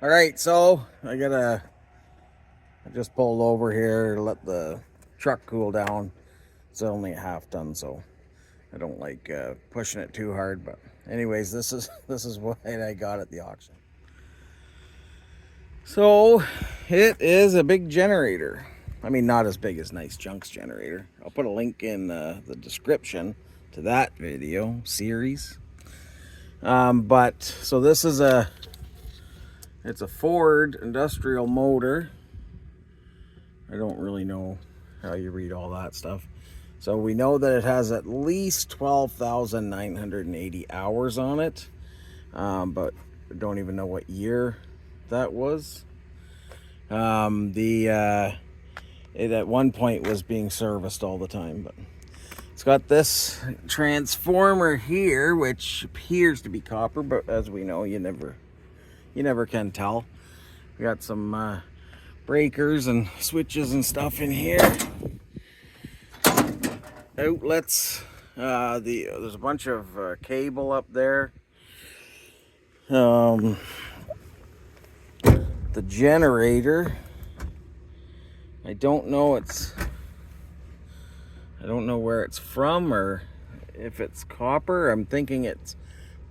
All right, so I just pulled over here to let the truck cool down. It's only a half ton, so I don't like pushing it too hard. But anyways, this is what I got at the auction. So it is a big generator. I mean, not as big as Nice Junk's generator. I'll put a link in the description to that video series. But so this is it's a Ford industrial motor. I don't really know how you read all that stuff. So we know that it has at least 12,980 hours on it. But I don't even know what year that was. It at one point was being serviced all the time, but it's got this transformer here, which appears to be copper, but as we know, you never can tell. We got some breakers and switches and stuff in here. Outlets. There's a bunch of cable up there. The generator. I don't know where it's from or if it's copper. I'm thinking it's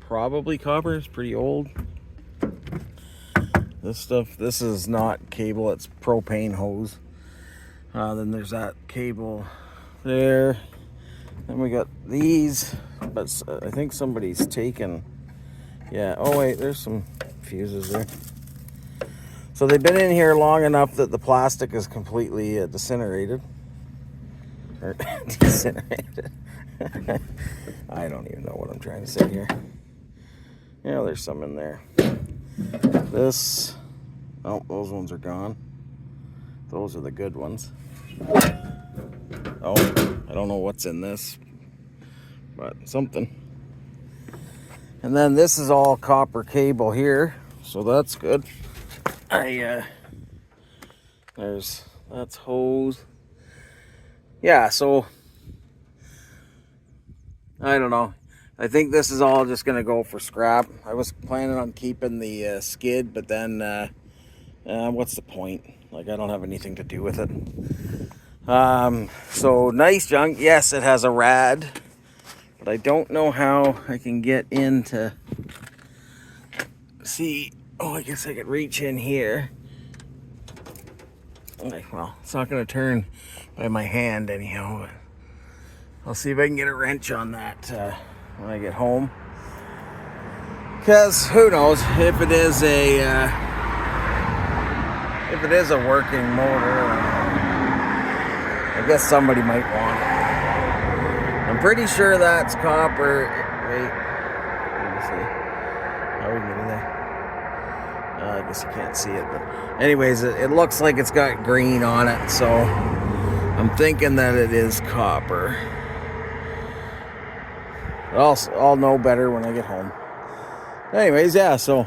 probably copper. It's pretty old. This is not cable, it's propane hose. Then there's that cable there. Then we got these, but I think somebody's taken, yeah, oh wait, there's some fuses there. So they've been in here long enough that the plastic is completely disintegrated. Or disintegrated. I don't even know what I'm trying to say here. Yeah, there's some in there. This, oh, those ones are gone. Those are the good ones. Oh, I don't know what's in this, but something. And then this is all copper cable here, so that's good. That's hose. Yeah, so I don't know. I think this is all just gonna go for scrap. I was planning on keeping the skid, but then what's the point? Like, I don't have anything to do with it. So Nice Junk, yes, it has a rad, but I don't know how I can get in to see. Oh, I guess I could reach in here. Okay, well, it's not going to turn by my hand anyhow. I'll see if I can get a wrench on that when I get home. Because who knows if it is a working motor. I guess somebody might want it. I'm pretty sure that's copper. Wait, let me see. How are we getting there? I guess you can't see it, but anyways, it looks like it's got green on it, so I'm thinking that it is copper. I'll know better when I get home. Anyways, yeah, so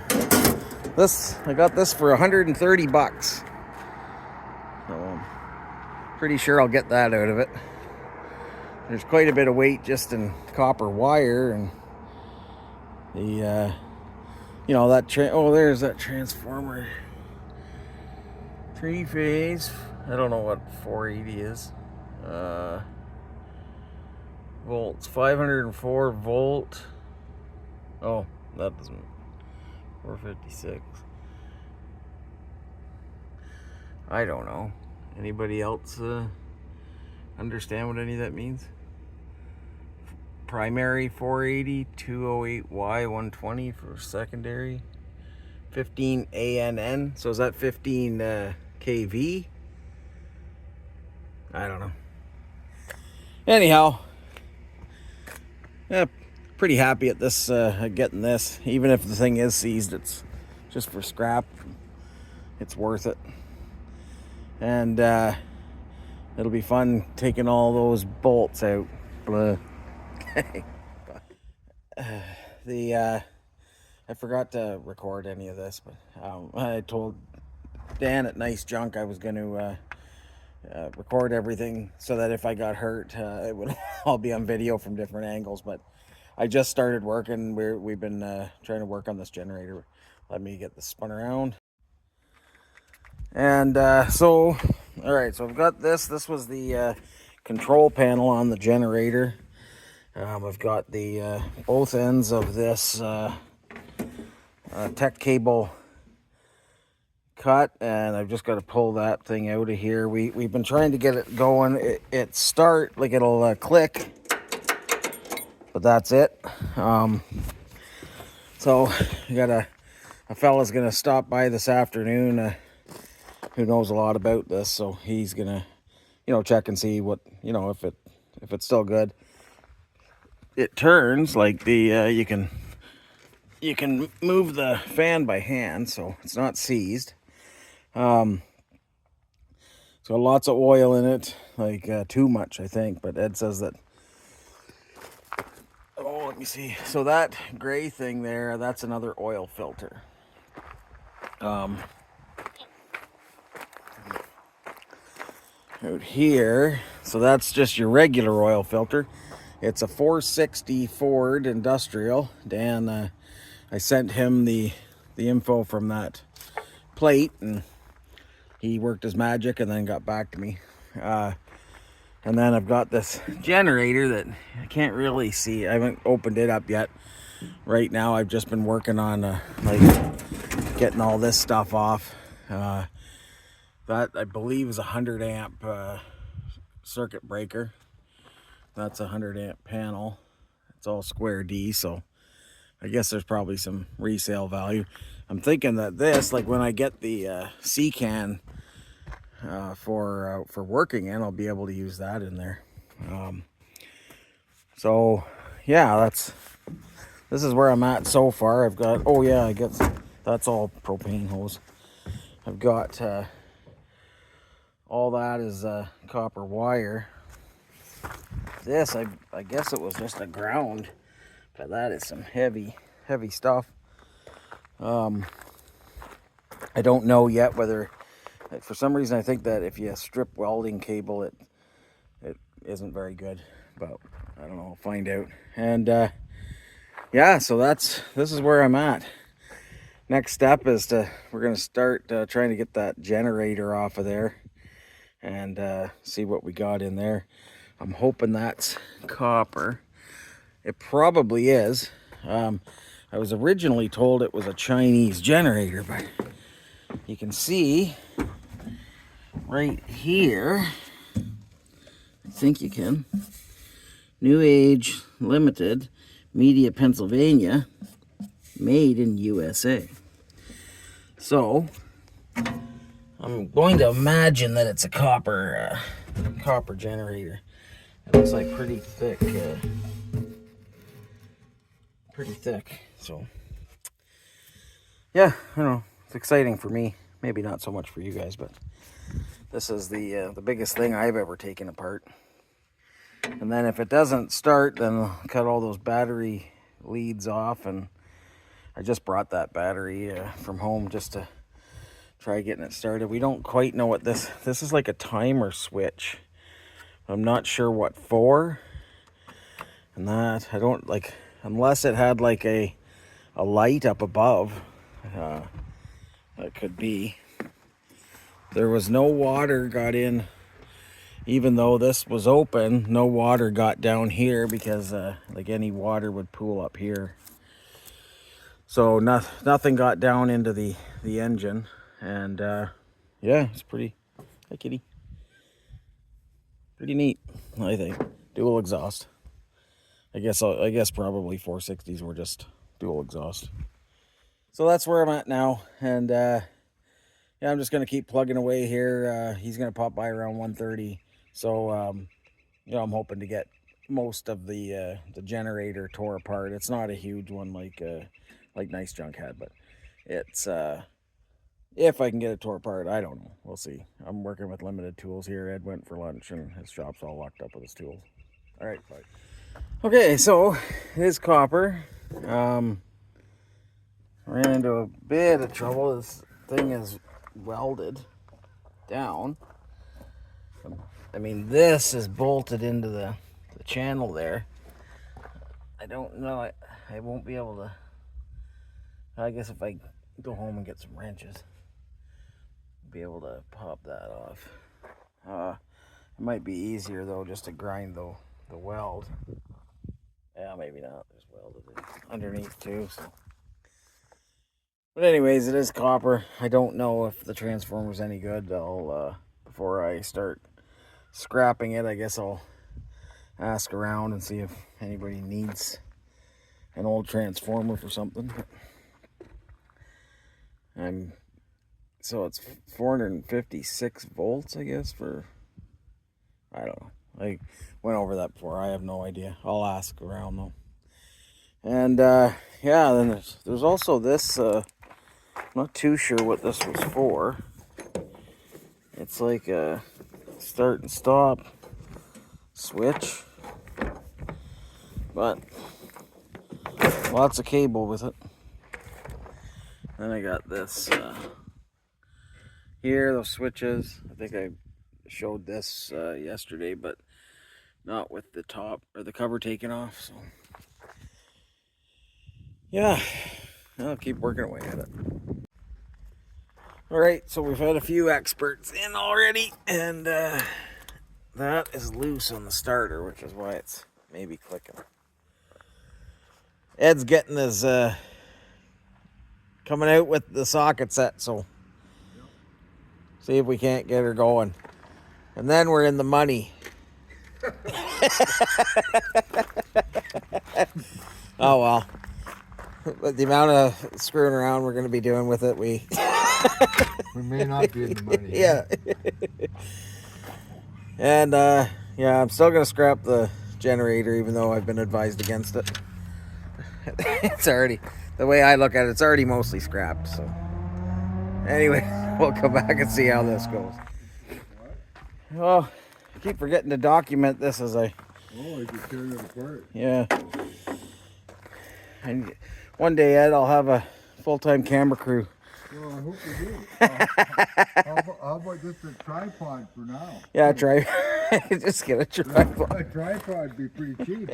I got this for 130 bucks. So I'm pretty sure I'll get that out of it. There's quite a bit of weight just in copper wire, and the there's that transformer. 3-phase. I don't know what 480 is. Volts, 504 volt. Oh, that doesn't. 456. I don't know. Anybody else understand what any of that means? Primary 480, 208Y 120 for secondary, 15 ANN. So is that 15 kV? I don't know. Anyhow, yeah, pretty happy at this, getting this. Even if the thing is seized, it's just for scrap. It's worth it. And it'll be fun taking all those bolts out. Blah. I forgot to record any of this, but I told Dan at Nice Junk I was going to record everything so that if I got hurt, it would all be on video from different angles. But I just started working. We've been trying to work on this generator. Let me get this spun around. And so, all right, so I've got this. This was the control panel on the generator. I've got the both ends of this tech cable cut, and I've just got to pull that thing out of here. We've been trying to get it going. It start like it'll click, but that's it. So we got a fella's gonna stop by this afternoon. Who knows a lot about this, so he's gonna, check and see what, if it's still good. It turns like the you can move the fan by hand, so it's not seized. So lots of oil in it, like too much, I think. But Ed says that. Oh, let me see. So that gray thing there, that's another oil filter. Out here, so that's just your regular oil filter. It's a 460 Ford Industrial. Dan, I sent him the info from that plate, and he worked his magic and then got back to me. And then I've got this generator that I can't really see. I haven't opened it up yet. Right now I've just been working on like getting all this stuff off. That I believe is a 100 amp circuit breaker. That's a 100 amp panel. It's all square D, so I guess there's probably some resale value. I'm thinking that this, like when I get the C-can for working in, I'll be able to use that in there. So yeah, this is where I'm at so far. I've got, oh yeah, I guess that's all propane hose. I've got all that is copper wire. This, I guess it was just a ground, but that is some heavy stuff. I don't know yet whether, for some reason I think that if you strip welding cable, it isn't very good, but I don't know, I'll find out. And yeah, so this is where I'm at. Next step is we're gonna start trying to get that generator off of there and see what we got in there. I'm hoping that's copper. It probably is. I was originally told it was a Chinese generator, but you can see right here, I think you can, Newage Limited, Media, Pennsylvania, made in USA. So I'm going to imagine that it's a copper generator. It looks like pretty thick. So yeah, I don't know. It's exciting for me. Maybe not so much for you guys, but this is the biggest thing I've ever taken apart. And then if it doesn't start, then I'll cut all those battery leads off. And I just brought that battery from home just to try getting it started. We don't quite know what this is, like a timer switch. I'm not sure what for. And that, I don't like, unless it had like a light up above, that could be. There was no water got in, even though this was open, no water got down here because like any water would pool up here. So nothing got down into the engine. And yeah, it's pretty, hi kitty, pretty neat, I think. Dual exhaust. I guess probably 460s were just dual exhaust. So that's where I'm at now, and yeah, I'm just gonna keep plugging away here. He's gonna pop by around 1:30, so I'm hoping to get most of the generator tore apart. It's not a huge one like Nice Junk had, but it's if I can get it tore apart, I don't know. We'll see. I'm working with limited tools here. Ed went for lunch, and his shop's all locked up with his tools. All right, bye. Okay, so it is copper. Ran into a bit of trouble. This thing is welded down. I mean, this is bolted into the channel there. I don't know. I won't be able to. I guess if I go home and get some wrenches, be able to pop that off. It might be easier though just to grind the weld. Yeah, maybe not. There's welded underneath too. So. But anyways, it is copper. I don't know if the transformer's any good. I'll before I start scrapping it, I guess I'll ask around and see if anybody needs an old transformer for something. So it's 456 volts, I guess, for, I don't know. I went over that before. I have no idea. I'll ask around though. And yeah, then there's also this, I'm not too sure what this was for. It's like a start and stop switch, but lots of cable with it. Then I got this here, those switches. I think I showed this yesterday, but not with the top or the cover taken off. So yeah, I'll keep working away at it. All right, so we've had a few experts in already, and that is loose on the starter, which is why it's maybe clicking. Ed's getting his coming out with the socket set, so see if we can't get her going. And then we're in the money. Oh well. But the amount of screwing around we're going to be doing with it, we may not be in the money. Yeah. And yeah, I'm still going to scrap the generator, even though I've been advised against it. It's already, the way I look at it, it's already mostly scrapped. So anyway, we'll come back and see how this goes. Well, I keep forgetting to document this as I... Oh, you just tearing it apart. Yeah. And one day, Ed, I'll have a full-time camera crew. Well, I hope you do. How about just a tripod for now? Yeah, just get a tripod. A tripod would be pretty cheap.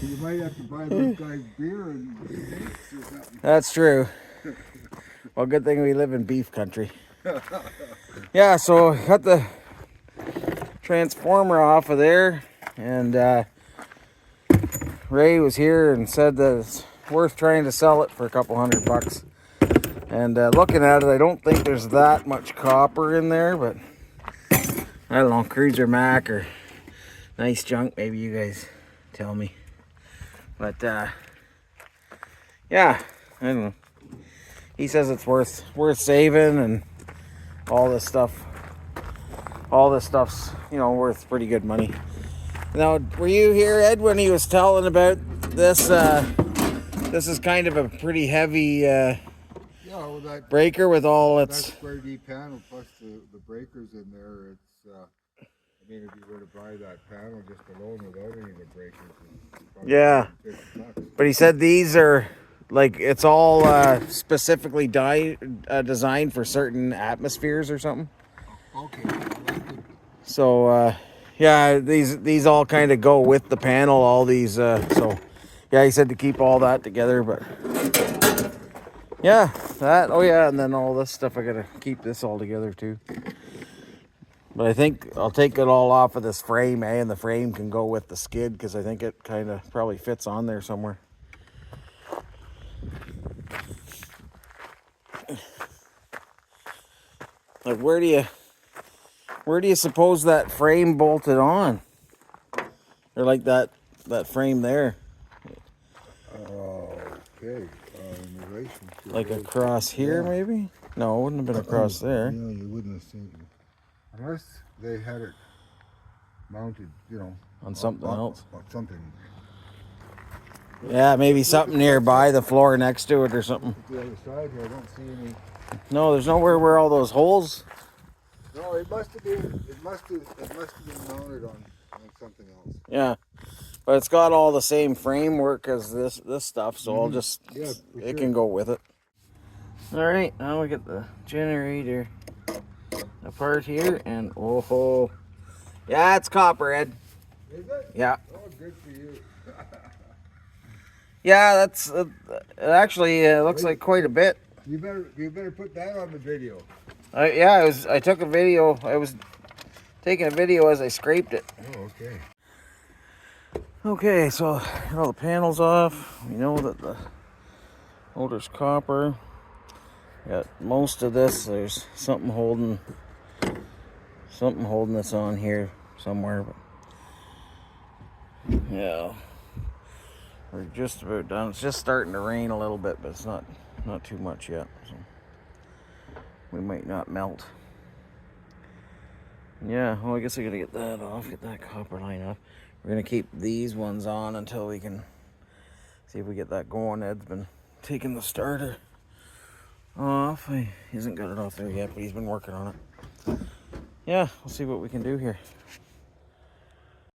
You might have to buy those guys beer and steaks or something. That's true. Well, good thing we live in beef country. Yeah, so I got the transformer off of there, and Ray was here and said that it's worth trying to sell it for a couple $100. And looking at it, I don't think there's that much copper in there, but I don't know, Cruiser Mac or nice junk, maybe you guys tell me. But yeah, I don't know. He says it's worth saving, and all this stuff's, you know, worth pretty good money. Now, were you here, Ed, when he was telling about this? This is kind of a pretty heavy well, that breaker with all its... That square D panel plus the breakers in there, it's, I mean, if you were to buy that panel just alone without any of the breakers, it's probably Yeah. $50. But he said these are, like, it's all specifically designed for certain atmospheres or something. Okay. So, yeah, these all kind of go with the panel, all these, so, yeah, he said to keep all that together, but, yeah, that, oh yeah, and then all this stuff, I gotta keep this all together too. But I think I'll take it all off of this frame, and the frame can go with the skid, because I think it kind of probably fits on there somewhere. Like, where do you suppose that frame bolted on? Or like that frame there? Okay. In relation to Like across here, yeah. maybe? No, it wouldn't have been across there. No, you wouldn't have seen it. Unless they had it mounted, you know. On something else. On something. Yeah, maybe something nearby the floor next to it or something. The other side here, I don't see any. No, there's nowhere where all those holes. No, it must have been mounted on something else. Yeah, but it's got all the same framework as this stuff, so I'll just, Yeah, it can go with it. All right, now we get the generator apart here, and oh, yeah, it's copper, Ed. Is it? Yeah. Oh, good for you. Yeah, that's it actually looks like quite a bit. You better put that on the video. I took a video. I was taking a video as I scraped it. Oh, okay. Okay, so all the panels off. We know that the motor's copper. Got most of this. There's something holding this on here somewhere. But yeah, we're just about done. It's just starting to rain a little bit, but it's not too much yet. So we might not melt. Yeah, well, I guess I gotta get that off, get that copper line off. We're gonna keep these ones on until we can see if we get that going. Ed's been taking the starter off. He hasn't got it off there yet, but he's been working on it. Yeah, we'll see what we can do here.